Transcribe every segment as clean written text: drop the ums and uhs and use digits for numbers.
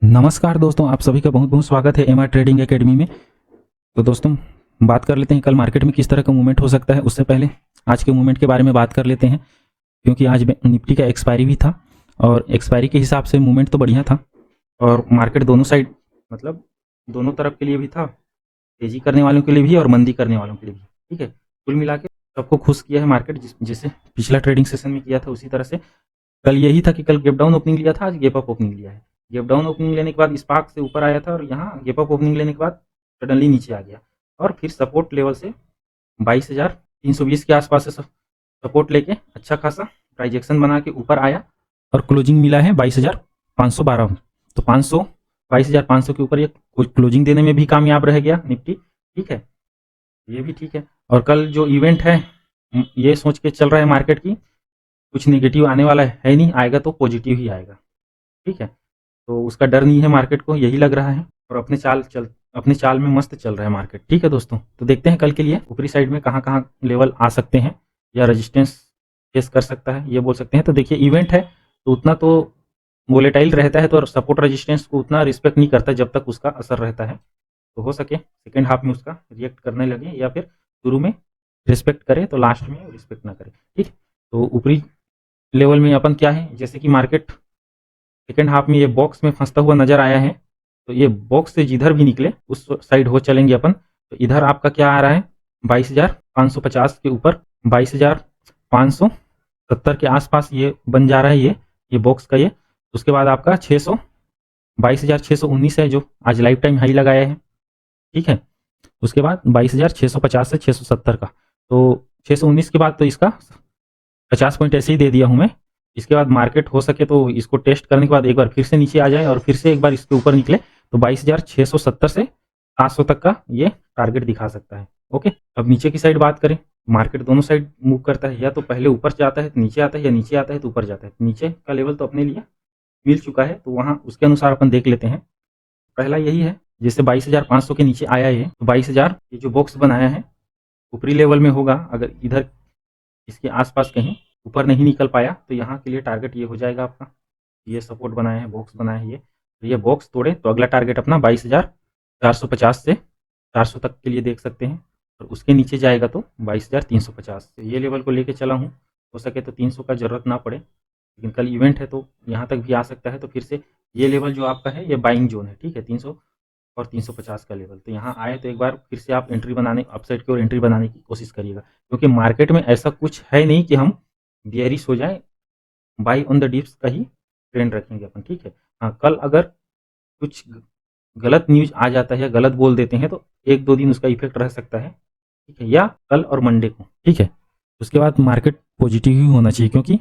नमस्कार दोस्तों, आप सभी का बहुत बहुत स्वागत है एमआर ट्रेडिंग एकेडमी में। तो दोस्तों, बात कर लेते हैं कल मार्केट में किस तरह का मूवमेंट हो सकता है। उससे पहले आज के मूवमेंट के बारे में बात कर लेते हैं, क्योंकि आज निफ्टी का एक्सपायरी भी था और एक्सपायरी के हिसाब से मूवमेंट तो बढ़िया था और मार्केट दोनों साइड, मतलब दोनों तरफ के लिए भी था, तेजी करने वालों के लिए भी और मंदी करने वालों के लिए भी। ठीक है, कुल मिला के सबको खुश किया है मार्केट, जैसे पिछला ट्रेडिंग सेशन में किया था उसी तरह से। कल यही था कि कल गैप डाउन ओपनिंग लिया था, आज गैप अप ओपनिंग लिया है। गैप डाउन ओपनिंग लेने के बाद स्पार्क से ऊपर आया था और यहाँ गैप अप ओपनिंग लेने के बाद सडनली नीचे आ गया और फिर सपोर्ट लेवल से 22,320 के आसपास से सपोर्ट लेके अच्छा खासा ट्रांजेक्शन बना के ऊपर आया और क्लोजिंग मिला है 22,512। तो 500 22,500 के ऊपर ये क्लोजिंग देने में भी कामयाब रह गया निफ्टी। ठीक है, ये भी ठीक है। और कल जो इवेंट है, ये सोच के चल रहा है मार्केट की कुछ नेगेटिव आने वाला है नहीं, आएगा तो पॉजिटिव ही आएगा। ठीक है, तो उसका डर नहीं है मार्केट को, यही लग रहा है और अपने चाल में मस्त चल रहा है मार्केट। ठीक है दोस्तों, तो देखते हैं कल के लिए ऊपरी साइड में कहाँ कहाँ लेवल आ सकते हैं या रेजिस्टेंस फेस कर सकता है, ये बोल सकते हैं। तो देखिए, इवेंट है तो उतना तो वोलेटाइल रहता है, तो सपोर्ट रेजिस्टेंस को उतना रिस्पेक्ट नहीं करता जब तक उसका असर रहता है। तो हो सके सेकेंड हाफ में उसका रिएक्ट करने लगे, या फिर शुरू में रिस्पेक्ट करे तो लास्ट में रिस्पेक्ट ना करे। ठीक, तो ऊपरी लेवल में अपन क्या है, जैसे कि मार्केट सेकेंड हाफ में ये बॉक्स में फंसता हुआ नजर आया है, तो ये बॉक्स से जिधर भी निकले उस साइड हो चलेंगे अपन। तो इधर आपका क्या आ रहा है, 22,550 के ऊपर 22,570 के आसपास ये बन जा रहा है, ये बॉक्स का ये। उसके बाद आपका 22,619 है जो आज लाइफ टाइम हाई लगाया है। ठीक है, उसके बाद 22,650 से 670 का, तो 619 के बाद तो इसका 50 पॉइंट ऐसे ही दे दिया हूं मैं। इसके बाद मार्केट हो सके तो इसको टेस्ट करने के बाद एक बार फिर से नीचे आ जाए और फिर से एक बार इसके ऊपर निकले, तो 22,670 से 700 तक का ये टारगेट दिखा सकता है। ओके, अब नीचे की साइड बात करें, मार्केट दोनों साइड मूव करता है, या तो पहले ऊपर जाता है तो नीचे आता है, या नीचे आता है तो ऊपर जाता है। नीचे का लेवल तो अपने लिए मिल चुका है, तो वहां उसके अनुसार अपन देख लेते हैं। पहला यही है, जैसे 22,500 के नीचे आया ये, तो 22,000 ये जो बॉक्स बनाया है ऊपरी लेवल में होगा। अगर इधर इसके आसपास कहीं ऊपर नहीं निकल पाया तो यहाँ के लिए टारगेट ये हो जाएगा आपका, ये सपोर्ट बनाया है, बॉक्स बनाया है ये। तो ये बॉक्स तोड़े तो अगला टारगेट अपना 22,450 से 400 तक के लिए देख सकते हैं, और उसके नीचे जाएगा तो 22,350। ये लेवल को लेके चला हूँ, हो सके तो 300 का जरूरत ना पड़े, लेकिन कल इवेंट है तो यहाँ तक भी आ सकता है। तो फिर से ये लेवल जो आपका है ये बाइंग जोन है। ठीक है, 300 और 350 का लेवल, तो यहाँ आए तो एक बार फिर से आप एंट्री बनाने, अपसाइड की ओर एंट्री बनाने की कोशिश करिएगा, क्योंकि मार्केट में ऐसा कुछ है नहीं कि हम बियरिश हो जाए, बाई ऑन द डिप्स का ही ट्रेंड रखेंगे अपन। ठीक है, हाँ, कल अगर कुछ गलत न्यूज आ जाता है या गलत बोल देते हैं तो एक दो दिन उसका इफेक्ट रह सकता है। ठीक है, या कल और मंडे को। ठीक है, उसके बाद मार्केट पॉजिटिव ही होना चाहिए, क्योंकि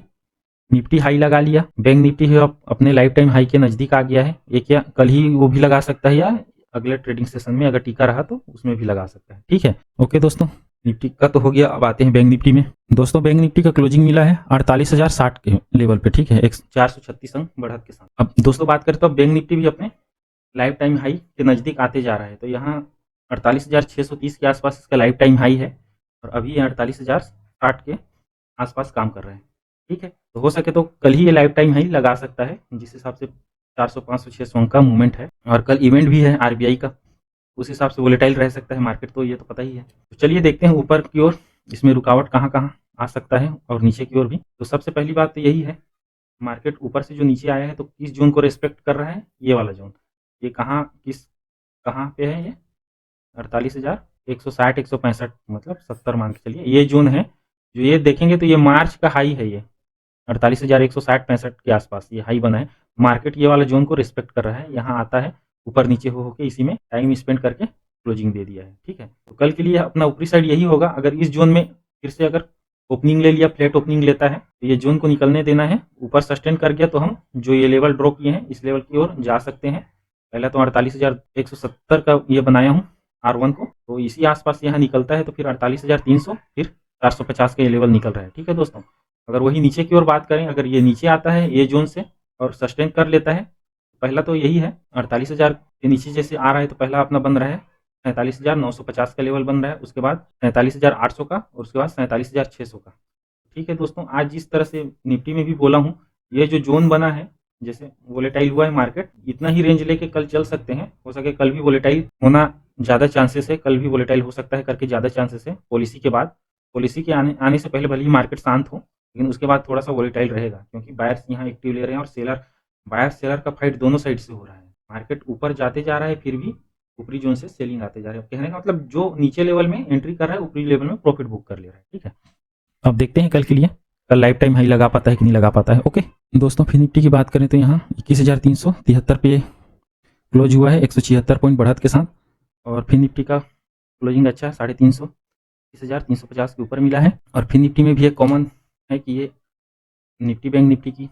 निफ्टी हाई लगा लिया, बैंक निफ्टी है अपने लाइफ टाइम हाई के नजदीक आ गया है। एक या कल ही वो भी लगा सकता है, या अगले ट्रेडिंग सेशन में अगर टीका रहा तो उसमें भी लगा सकता है। ठीक है, ओके दोस्तों, निफ्टी का तो हो गया। अब आते हैं बैंक निफ्टी में। दोस्तों, बैंक निफ्टी का क्लोजिंग मिला है 48,060 के लेवल पे। ठीक है, 436 अंक बढ़त के साथ। अब दोस्तों बात करें तो अब बैंक निफ्टी भी अपने लाइफ टाइम हाई के नजदीक आते जा रहा है। तो यहाँ 48,630 के आसपास इसका लाइफ टाइम हाई है, और अभी ये 48,060 के आसपास काम कर रहे हैं। ठीक है, तो हो सके तो कल ही ये लाइफ टाइम हाई लगा सकता है, जिस हिसाब से 400 500 600 अंक का मूवमेंट है, और कल इवेंट भी है आरबीआई का, उस हिसाब से वोलेटाइल रह सकता है मार्केट, तो ये तो पता ही है। तो चलिए देखते हैं ऊपर की ओर इसमें रुकावट कहाँ कहाँ आ सकता है और नीचे की ओर भी। तो सबसे पहली बात तो यही है, मार्केट ऊपर से जो नीचे आया है तो किस जोन को रेस्पेक्ट कर रहा है, ये वाला जोन। ये कहाँ पे है, ये 48,160 165, मतलब 70 मान के चलिए, ये जोन है। जो ये देखेंगे तो ये मार्च का हाई है, ये 48,160 65 के आसपास ये हाई बना है। मार्केट ये वाला जोन को रिस्पेक्ट कर रहा है, यहाँ आता है, ऊपर नीचे हो के इसी में टाइम स्पेंड करके क्लोजिंग दे दिया है। ठीक है, तो कल के लिए अपना ऊपरी साइड यही होगा। अगर इस जोन में फिर से अगर ओपनिंग ले लिया, फ्लैट ओपनिंग लेता है, तो ये जोन को निकलने देना है। ऊपर सस्टेन कर गया तो हम जो ये लेवल ड्रॉ किए हैं इस लेवल की ओर जा सकते हैं। पहला तो 48,170 का ये बनाया हूँ R1 को, तो इसी आसपास यहाँ निकलता है तो फिर 48,300, फिर 450 का ये लेवल निकल रहा है। ठीक है दोस्तों, अगर वही नीचे की ओर बात करें, अगर ये नीचे आता है ये जोन से और सस्टेन कर लेता है, पहला तो यही है 48,000 के नीचे जैसे आ रहा है, तो पहला अपना बन रहा है 47,950 का लेवल बन रहा है, उसके बाद 47,800 का, और उसके बाद 47,600 का। ठीक है दोस्तों, आज जिस तरह से निफ्टी में भी बोला हूँ, ये जो जोन बना है जैसे वोलेटाइल हुआ है मार्केट, इतना ही रेंज लेके कल चल सकते हैं। हो सके कल भी वोलेटाइल होना ज़्यादा चांसेस है, कल भी वोलेटाइल हो सकता है करके ज़्यादा चांसेस है। पॉलिसी के बाद, पॉलिसी के आने से पहले भले ही मार्केट शांत हो, लेकिन उसके बाद थोड़ा सा वोलेटाइल रहेगा, क्योंकि बायर्स यहाँ एक्टिव ले रहे हैं और सेलर, बायर सेलर का फाइट दोनों साइड से हो रहा है। मार्केट ऊपर जाते जा रहा है, फिर भी ऊपरी जोन से सेलिंग आते जा रहे हैं। कहने का मतलब जो नीचे लेवल में एंट्री कर रहा है, ऊपरी लेवल में प्रॉफिट बुक कर ले रहा है। ठीक है, अब देखते हैं कल के लिए, कल लाइफ टाइम हाई लगा पाता है कि नहीं लगा पाता है। ओके दोस्तों, फिर निफ्टी की बात करें तो यहाँ 21,373 पे क्लोज हुआ है 176 पॉइंट बढ़त के साथ, और फिर निफ्टी का क्लोजिंग अच्छा है 350, 21,350 के ऊपर मिला है। और फिर निफ्टी में भी एक कॉमन है कि ये निफ्टी बैंक निफ्टी की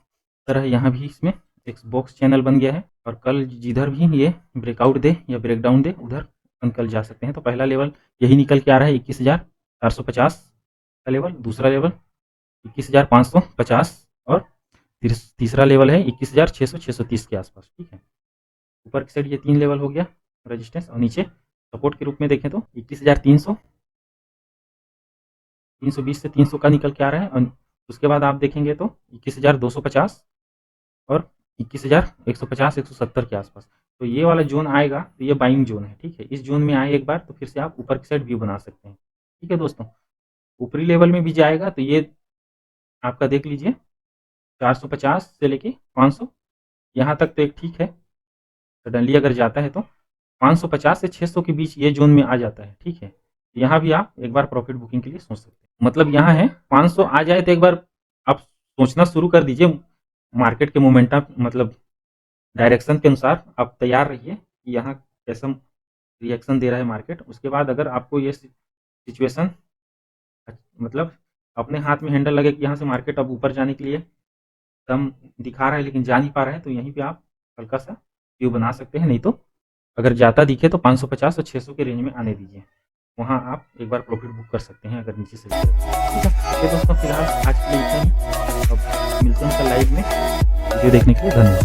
तरह यहाँ भी इसमें एक बॉक्स चैनल बन गया है, और कल जिधर भी ये ब्रेकआउट दे या ब्रेकडाउन दे उधर निकल जा सकते हैं। तो पहला लेवल यही निकल के आ रहा है 21,450 का लेवल, दूसरा लेवल 21,550, और तीसरा लेवल है 21,600-630 के आसपास। ठीक है, ऊपर की साइड ये 3 लेवल हो गया रेजिस्टेंस, और नीचे सपोर्ट के रूप में देखें तो 21,300, 320 से 300 का निकल के आ रहा है। और उसके बाद आप देखेंगे तो 21,250 और 21,150, 170 के आसपास। तो ये वाला जोन आएगा तो ये बाइंग जोन है। ठीक है, इस जोन में आए एक बार तो फिर से आप ऊपर की साइड व्यू बना सकते हैं। ठीक है दोस्तों, ऊपरी लेवल में भी जाएगा तो ये आपका देख लीजिए 450 से लेके 500 यहाँ तक तो एक ठीक है। सडनली अगर जाता है तो 550 से 600 के बीच ये जोन में आ जाता है। ठीक है, यहाँ भी आप एक बार प्रॉफिट बुकिंग के लिए सोच सकते हैं। मतलब यहाँ है 500 आ जाए तो एक बार आप सोचना शुरू कर दीजिए, मार्केट के मोमेंटम मतलब डायरेक्शन के अनुसार आप तैयार रहिए कि यहाँ कैसा रिएक्शन दे रहा है मार्केट। उसके बाद अगर आपको ये सिचुएशन मतलब अपने हाथ में हैंडल लगे कि यहाँ से मार्केट अब ऊपर जाने के लिए दम दिखा रहा है लेकिन जा नहीं पा रहा है, तो यहीं पे आप हल्का सा व्यू बना सकते हैं। नहीं तो अगर जाता दिखे तो 550 और 600 के रेंज में आने दीजिए, वहाँ आप एक बार प्रॉफिट बुक कर सकते हैं अगर नीचे से। ठीक है, तो दोस्तों फिलहाल आज के लिए इतना ही। अब मिलते हैं कल लाइव में। वीडियो देखने के लिए धन्यवाद।